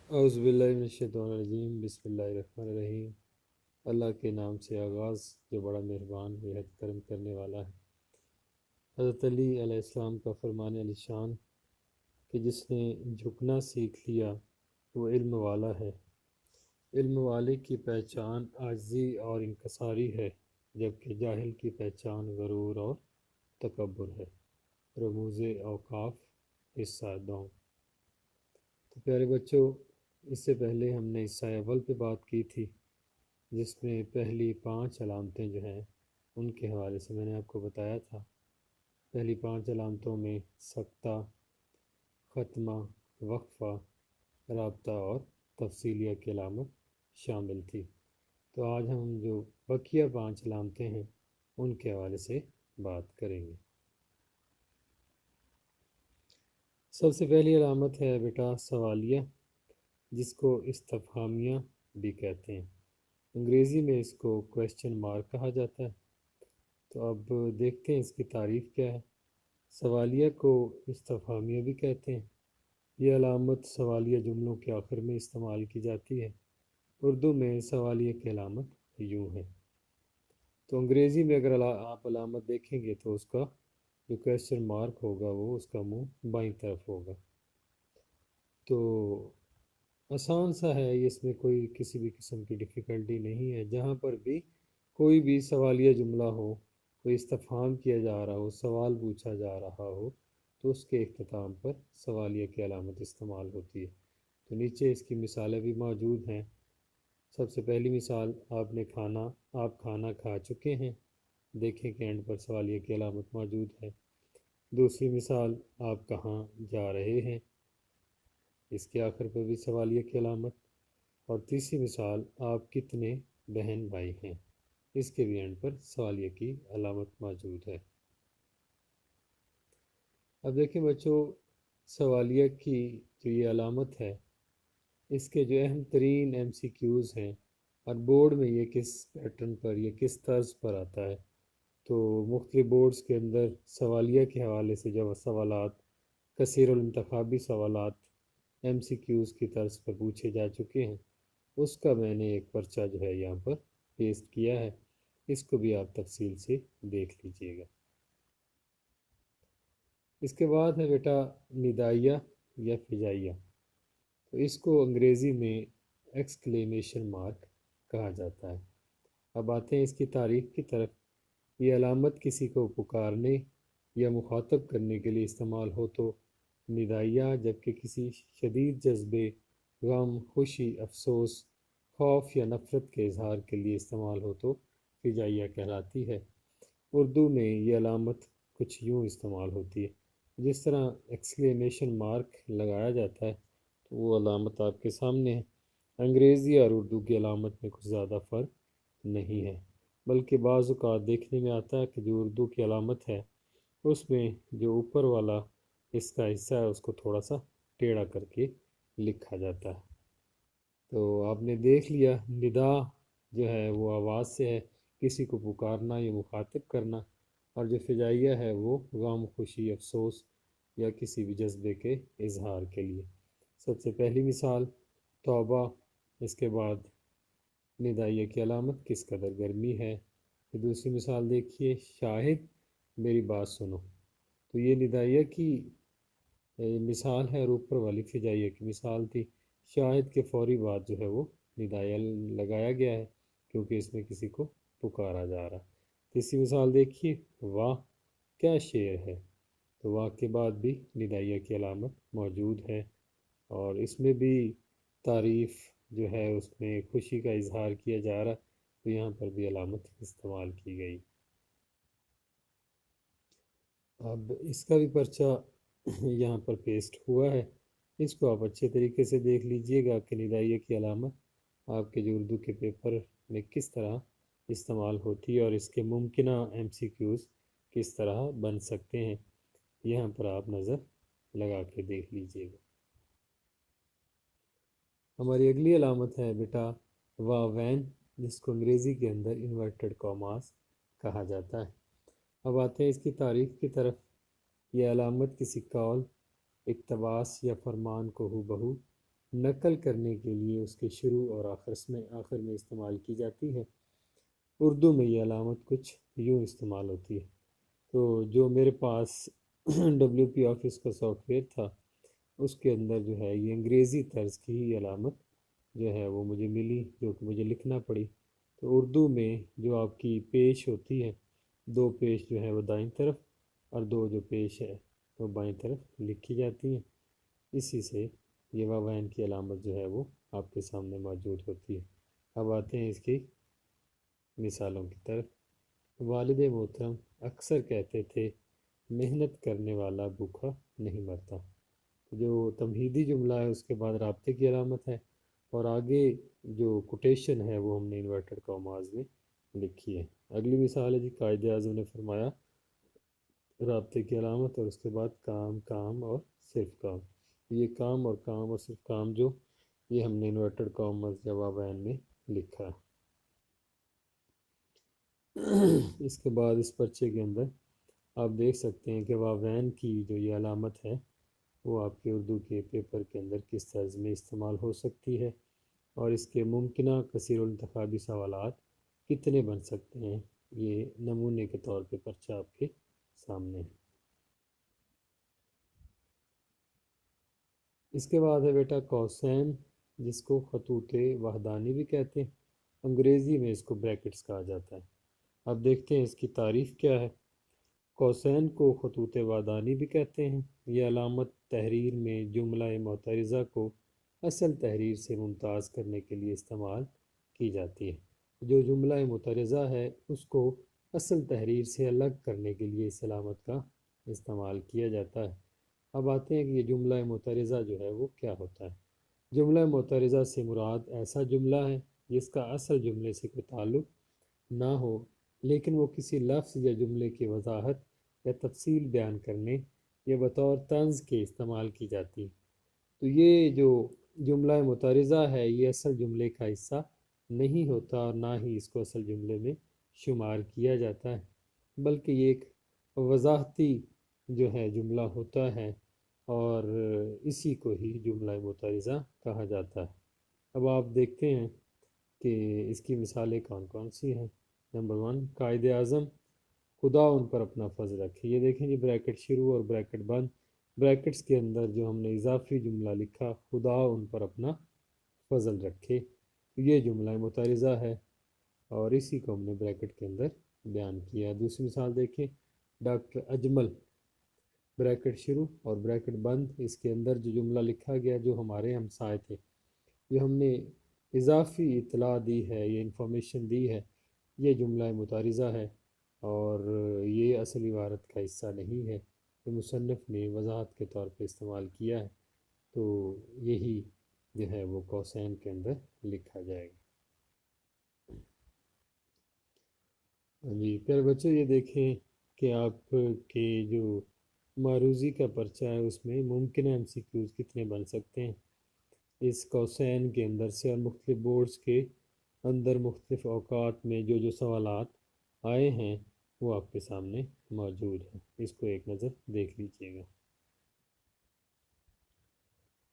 اعوذ باللہ من الشیطان الرجیم، بسم اللہ الرحمن الرحیم۔ اللہ کے نام سے آغاز جو بڑا مہربان بےحد کرم کرنے والا ہے۔ حضرت علی علیہ السلام کا فرمان علی شان کہ جس نے جھکنا سیکھ لیا وہ علم والا ہے۔ علم والے کی پہچان عاجزی اور انکساری ہے، جبکہ جاہل کی پہچان غرور اور تکبر ہے۔ رموز اوقاف حصہ دوم۔ تو پیارے بچوں، اس سے پہلے ہم نے حصہ اول پہ بات کی تھی، جس میں پہلی 5 علامتیں جو ہیں ان کے حوالے سے میں نے آپ کو بتایا تھا۔ پہلی 5 علامتوں میں سکتہ، ختمہ، وقفہ، رابطہ اور تفصیلیہ کی علامت شامل تھی۔ تو آج ہم جو بقیہ 5 علامتیں ہیں ان کے حوالے سے بات کریں گے۔ سب سے پہلی علامت ہے بیٹا سوالیہ، جس کو استفہامیہ بھی کہتے ہیں۔ انگریزی میں اس کو کویسچن مارک کہا جاتا ہے۔ تو اب دیکھتے ہیں اس کی تعریف کیا ہے۔ سوالیہ کو استفہامیہ بھی کہتے ہیں۔ یہ علامت سوالیہ جملوں کے آخر میں استعمال کی جاتی ہے۔ اردو میں سوالیہ کی علامت یوں ہے۔ تو انگریزی میں اگر آپ علامت دیکھیں گے تو اس کا جو کویسچن مارک ہوگا وہ اس کا منہ بائیں طرف ہوگا۔ تو آسان سا ہے، اس میں کوئی کسی بھی قسم کی ڈیفیکلٹی نہیں ہے۔ جہاں پر بھی کوئی بھی سوالیہ جملہ ہو، کوئی استفہام کیا جا رہا ہو، سوال پوچھا جا رہا ہو، تو اس کے اختتام پر سوالیہ کی علامت استعمال ہوتی ہے۔ تو نیچے اس کی مثالیں بھی موجود ہیں۔ سب سے پہلی مثال، آپ کھانا کھا چکے ہیں، دیکھیں کہ اینڈ پر سوالیہ کی علامت موجود ہے۔ دوسری مثال، آپ کہاں جا رہے ہیں، اس کے آخر پر بھی سوالیہ کی علامت۔ اور تیسری مثال، آپ کتنے بہن بھائی ہیں، اس کے بھی اینڈ پر سوالیہ کی علامت موجود ہے۔ اب دیکھیں بچوں، سوالیہ کی جو یہ علامت ہے، اس کے جو اہم ترین ایم سی کیوز ہیں اور بورڈ میں یہ کس پیٹرن پر، یہ کس طرز پر آتا ہے، تو مختلف بورڈز کے اندر سوالیہ کے حوالے سے جو سوالات، کثیر الانتخابی سوالات ایم سی کیوز کی طرز پر پوچھے جا چکے ہیں، اس کا میں نے ایک پرچہ جو ہے یہاں پر پیسٹ کیا ہے، اس کو بھی آپ تفصیل سے دیکھ لیجئے گا۔ اس کے بعد ہے بیٹا ندائیہ یا فجائیہ۔ تو اس کو انگریزی میں ایکسکلیمیشن مارک کہا جاتا ہے۔ اب آتے ہیں اس کی تعریف کی طرف۔ یہ علامت کسی کو پکارنے یا مخاطب کرنے کے لیے استعمال ہو تو ندائیہ، جبکہ کسی شدید جذبے، غم، خوشی، افسوس، خوف یا نفرت کے اظہار کے لیے استعمال ہو تو فجائیہ کہلاتی ہے۔ اردو میں یہ علامت کچھ یوں استعمال ہوتی ہے، جس طرح ایکسکلیمیشن مارک لگایا جاتا ہے تو وہ علامت آپ کے سامنے ہے۔ انگریزی اور اردو کی علامت میں کچھ زیادہ فرق نہیں ہے، بلکہ بعض اوقات دیکھنے میں آتا ہے کہ جو اردو کی علامت ہے اس میں جو اوپر والا اس کا حصہ ہے اس کو تھوڑا سا ٹیڑھا کر کے لکھا جاتا ہے۔ تو آپ نے دیکھ لیا، ندا جو ہے وہ آواز سے ہے، کسی کو پکارنا یا مخاطب کرنا، اور جو فجائیہ ہے وہ غم، خوشی، افسوس یا کسی بھی جذبے کے اظہار کے لیے۔ سب سے پہلی مثال توبہ، اس کے بعد ندائیہ کی علامت کس قدر گرمی ہے۔ پھر دوسری مثال دیکھیے، شاہد میری بات سنو۔ تو یہ ندائیہ کی مثال ہے اور اوپر والی فجائیہ کی مثال تھی۔ شاہد کے فوری بعد جو ہے وہ ندائیہ لگایا گیا ہے، کیونکہ اس میں کسی کو پکارا جا رہا۔ تیسری مثال دیکھیے، واہ کیا شعر ہے۔ تو واہ کے بعد بھی ندائیہ کی علامت موجود ہے، اور اس میں بھی تعریف جو ہے اس میں خوشی کا اظہار کیا جا رہا، تو یہاں پر بھی علامت استعمال کی گئی۔ اب اس کا بھی پرچہ یہاں پر پیسٹ ہوا ہے، اس کو آپ اچھے طریقے سے دیکھ لیجئے گا کہ ندائیہ کی علامت آپ کے جو اردو کے پیپر میں کس طرح استعمال ہوتی ہے اور اس کے ممکنہ ایم سی کیوز کس طرح بن سکتے ہیں، یہاں پر آپ نظر لگا کے دیکھ لیجئے گا۔ ہماری اگلی علامت ہے بیٹا واوین، جس کو انگریزی کے اندر انورٹڈ کاماز کہا جاتا ہے۔ اب آتے ہیں اس کی تعریف کی طرف۔ یہ علامت کسی قول، اقتباس یا فرمان کو ہو بہو نقل کرنے کے لیے اس کے شروع اور آخر میں استعمال کی جاتی ہے۔ اردو میں یہ علامت کچھ یوں استعمال ہوتی ہے۔ تو جو میرے پاس WP آفس کا سافٹ ویئر تھا اس کے اندر جو ہے یہ انگریزی طرز کی ہی علامت جو ہے وہ مجھے ملی، جو کہ مجھے لکھنا پڑی۔ تو اردو میں جو آپ کی پیش ہوتی ہے، دو پیش جو ہے وہ دائیں طرف اور دو جو پیش ہے وہ بائیں طرف لکھی جاتی ہیں، اسی سے یہ واوین کی علامت جو ہے وہ آپ کے سامنے موجود ہوتی ہے۔ اب آتے ہیں اس کی مثالوں کی طرف۔ والد محترم اکثر کہتے تھے محنت کرنے والا بھوکا نہیں مرتا۔ جو تمہیدی جملہ ہے اس کے بعد رابطے کی علامت ہے، اور آگے جو کوٹیشن ہے وہ ہم نے انورٹڈ کاماز میں لکھی ہے۔ اگلی مثال ہے جی، قائد اعظم نے فرمایا، رابطے کی علامت اور اس کے بعد کام، کام اور صرف کام۔ یہ کام اور صرف کام جو یہ ہم نے انورٹڈ کاماز یا واوین میں لکھا ہے۔ اس کے بعد اس پرچے کے اندر آپ دیکھ سکتے ہیں کہ واوین کی جو یہ علامت ہے وہ آپ کے اردو کے پیپر کے اندر کس طرز میں استعمال ہو سکتی ہے، اور اس کے ممکنہ کثیر الانتخابی سوالات کتنے بن سکتے ہیں، یہ نمونے کے طور پہ پرچہ آپ کے سامنے ہے۔ اس کے بعد ہے بیٹا کوسین، جس کو خطوط وحدانی بھی کہتے ہیں، انگریزی میں اس کو بریکٹس کہا جاتا ہے۔ اب دیکھتے ہیں اس کی تعریف کیا ہے۔ کوسین کو خطوط وحدانی بھی کہتے ہیں۔ یہ علامت تحریر میں جملہ معترضہ کو اصل تحریر سے ممتاز کرنے کے لیے استعمال کی جاتی ہے۔ جو جملہ معترضہ ہے اس کو اصل تحریر سے الگ کرنے کے لیے اس علامت کا استعمال کیا جاتا ہے۔ اب آتے ہیں کہ یہ جملہ معترضہ جو ہے وہ کیا ہوتا ہے۔ جملہ معترضہ سے مراد ایسا جملہ ہے جس کا اصل جملے سے کوئی تعلق نہ ہو، لیکن وہ کسی لفظ یا جملے کی وضاحت یا تفصیل بیان کرنے یا بطور طنز کے استعمال کی جاتی ہے۔ تو یہ جو جملہ معترضہ ہے یہ اصل جملے کا حصہ نہیں ہوتا اور نہ ہی اس کو اصل جملے میں شمار کیا جاتا ہے، بلکہ یہ ایک وضاحتی جو ہے جملہ ہوتا ہے، اور اسی کو ہی جملہ معترضہ کہا جاتا ہے۔ اب آپ دیکھتے ہیں کہ اس کی مثالیں کون کون سی ہیں۔ نمبر 1، قائد اعظم خدا ان پر اپنا فضل رکھے۔ یہ دیکھیں جی، بریکٹ شروع اور بریکٹ بند، بریکٹس کے اندر جو ہم نے اضافی جملہ لکھا، خدا ان پر اپنا فضل رکھے، یہ جملہ معترضہ ہے اور اسی کو ہم نے بریکٹ کے اندر بیان کیا۔ دوسری مثال دیکھیں، ڈاکٹر اجمل، بریکٹ شروع اور بریکٹ بند، اس کے اندر جو جملہ لکھا گیا جو ہمارے ہمسائے تھے، یہ ہم نے اضافی اطلاع دی ہے، یہ انفارمیشن دی ہے، یہ جملہ متعارضہ ہے اور یہ اصل عبارت کا حصہ نہیں ہے، یہ مصنف نے وضاحت کے طور پہ استعمال کیا ہے، تو یہی جو ہے وہ قوسین کے اندر لکھا جائے گا۔ جی پھر بچے یہ دیکھیں کہ آپ کے جو معروضی کا پرچہ ہے اس میں ممکنہ MCQs کتنے بن سکتے ہیں اس قوسین کے اندر سے، اور مختلف بورڈز کے اندر مختلف اوقات میں جو سوالات آئے ہیں وہ آپ کے سامنے موجود ہیں، اس کو ایک نظر دیکھ لیجئے گا۔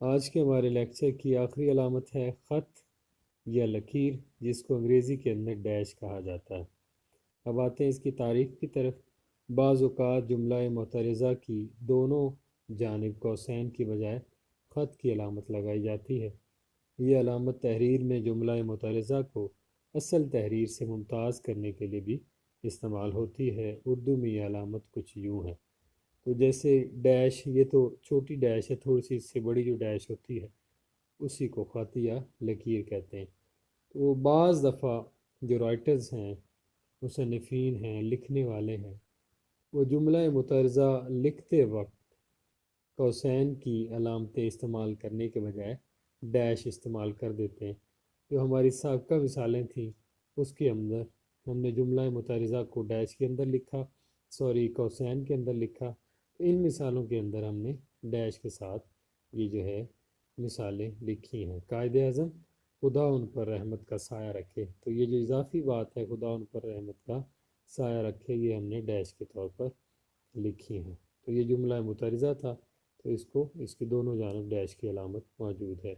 آج کے ہمارے لیکچر کی آخری علامت ہے خط یا لکیر، جس کو انگریزی کے اندر ڈیش کہا جاتا ہے۔ اب آتے ہیں اس کی تعریف کی طرف۔ بعض اوقات جملہ معترضہ کی دونوں جانب قوسین کی بجائے خط کی علامت لگائی جاتی ہے۔ یہ علامت تحریر میں جملہ معترضہ کو اصل تحریر سے ممتاز کرنے کے لیے بھی استعمال ہوتی ہے۔ اردو میں یہ علامت کچھ یوں ہے، تو جیسے ڈیش، یہ تو چھوٹی ڈیش ہے، تھوڑی سی اس سے بڑی جو ڈیش ہوتی ہے اسی کو خط یا لکیر کہتے ہیں۔ تو بعض دفعہ جو رائٹرز ہیں، مصنفین ہیں، لکھنے والے ہیں، وہ جملہ معترضہ لکھتے وقت قوسین کی علامتیں استعمال کرنے کے بجائے ڈیش استعمال کر دیتے ہیں۔ جو ہماری سابقہ مثالیں تھیں اس کے اندر ہم نے جملہ معترضہ کو ڈیش کے اندر لکھا، قوسین کے اندر لکھا، تو ان مثالوں کے اندر ہم نے ڈیش کے ساتھ یہ جو ہے مثالیں لکھی ہیں۔ قائد اعظم خدا ان پر رحمت کا سایہ رکھے، تو یہ جو اضافی بات ہے خدا ان پر رحمت کا سایہ رکھے، یہ ہم نے ڈیش کے طور پر لکھی ہیں۔ تو یہ جملہ معترضہ تھا، تو اس کی دونوں جانب ڈیش کی علامت موجود ہے۔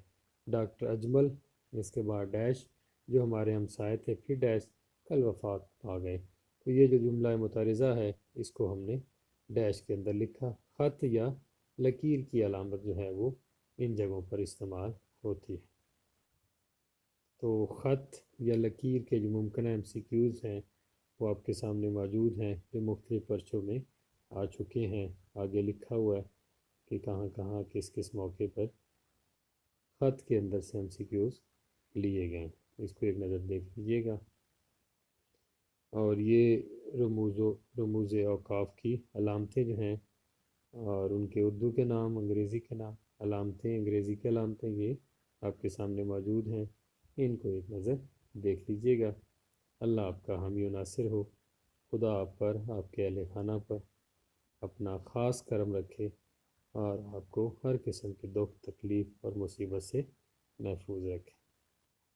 ڈاکٹر اجمل، اس کے بعد ڈیش جو ہمارے ہمسائے تھے، پھر ڈیش کل وفات پا گئے۔ تو یہ جو جملہ متعارضہ ہے اس کو ہم نے ڈیش کے اندر لکھا۔ خط یا لکیر کی علامت جو ہے وہ ان جگہوں پر استعمال ہوتی ہے۔ تو خط یا لکیر کے جو ممکنہ ایم سی کیوز ہیں وہ آپ کے سامنے موجود ہیں، جو مختلف پرچوں میں آ چکے ہیں۔ آگے لکھا ہوا ہے کہ کہاں کہاں کس کس موقع پر خط کے اندر سے ایم سی کیوز لیے گئے، اس کو ایک نظر دیکھ لیجیے گا۔ اور یہ رموز اوقاف کی علامتیں جو ہیں اور ان کے اردو کے نام، انگریزی کے نام، علامتیں انگریزی کے علامتیں یہ آپ کے سامنے موجود ہیں، ان کو ایک نظر دیکھ لیجیے گا۔ اللہ آپ کا حامی و ناصر ہو، خدا آپ پر، آپ کے اہل خانہ پر اپنا خاص کرم رکھے اور آپ کو ہر قسم کی دکھ تکلیف اور مصیبت سے محفوظ رکھے۔